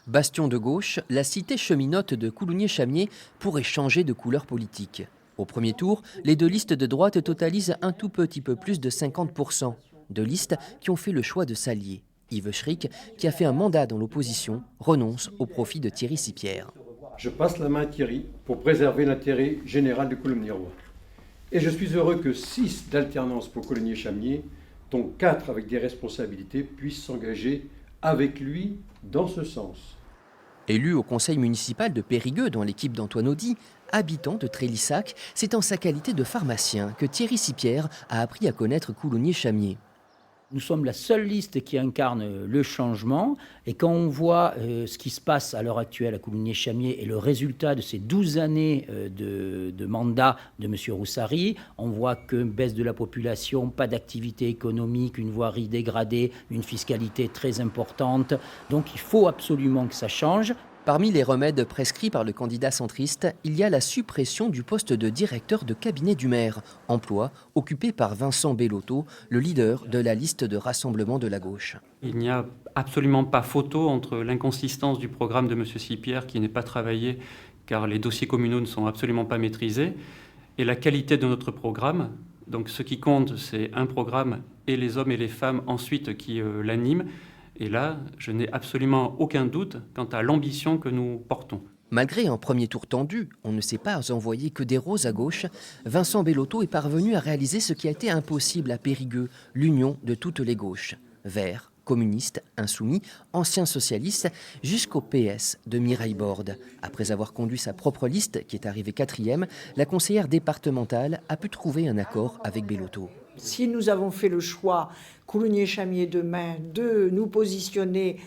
Bastion de gauche, la cité cheminote de Coulommiers-Chamiers pourrait changer de couleur politique. Au premier tour, les deux listes de droite totalisent un tout petit peu plus de 50%. Deux listes qui ont fait le choix de s'allier. Yves Schrick, qui a fait un mandat dans l'opposition, renonce au profit de Thierry Sipierre. Je passe la main à Thierry pour préserver l'intérêt général de Coulommiers-Rouen. Et je suis heureux que 6 d'alternance pour Coulommiers-Chamiers, dont 4 avec des responsabilités, puissent s'engager avec lui dans ce sens. Élu au conseil municipal de Périgueux dans l'équipe d'Antoine Audy, habitant de Trélissac, c'est en sa qualité de pharmacien que Thierry Sipierre a appris à connaître Coulommiers-Chamiers. Nous sommes la seule liste qui incarne le changement et quand on voit ce qui se passe à l'heure actuelle à Coulommiers-Chamiers et le résultat de ces 12 années de mandat de M. Roussary, on voit que baisse de la population, pas d'activité économique, une voirie dégradée, une fiscalité très importante. Donc il faut absolument que ça change. Parmi les remèdes prescrits par le candidat centriste, il y a la suppression du poste de directeur de cabinet du maire, emploi occupé par Vincent Bellotto, le leader de la liste de rassemblement de la gauche. Il n'y a absolument pas photo entre l'inconsistance du programme de M. Sipierre, qui n'est pas travaillé car les dossiers communaux ne sont absolument pas maîtrisés, et la qualité de notre programme. Donc ce qui compte, c'est un programme et les hommes et les femmes ensuite qui l'animent. Et là, je n'ai absolument aucun doute quant à l'ambition que nous portons. Malgré un premier tour tendu, on ne s'est pas envoyé que des roses à gauche, Vincent Bellotto est parvenu à réaliser ce qui a été impossible à Périgueux, l'union de toutes les gauches. Verts, communistes, insoumis, anciens socialistes, jusqu'au PS de Mireille Borde. Après avoir conduit sa propre liste, qui est arrivée 4e, la conseillère départementale a pu trouver un accord avec Bellotto. Si nous avons fait le choix, Coulommiers-Chamiers demain, de nous positionner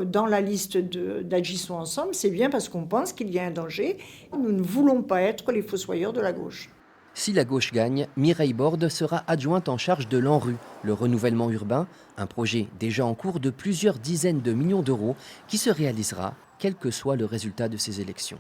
dans la liste d'Agissons Ensemble, c'est bien parce qu'on pense qu'il y a un danger. Nous ne voulons pas être les fossoyeurs de la gauche. Si la gauche gagne, Mireille Borde sera adjointe en charge de l'ANRU, le renouvellement urbain, un projet déjà en cours de plusieurs dizaines de millions d'euros qui se réalisera quel que soit le résultat de ces élections.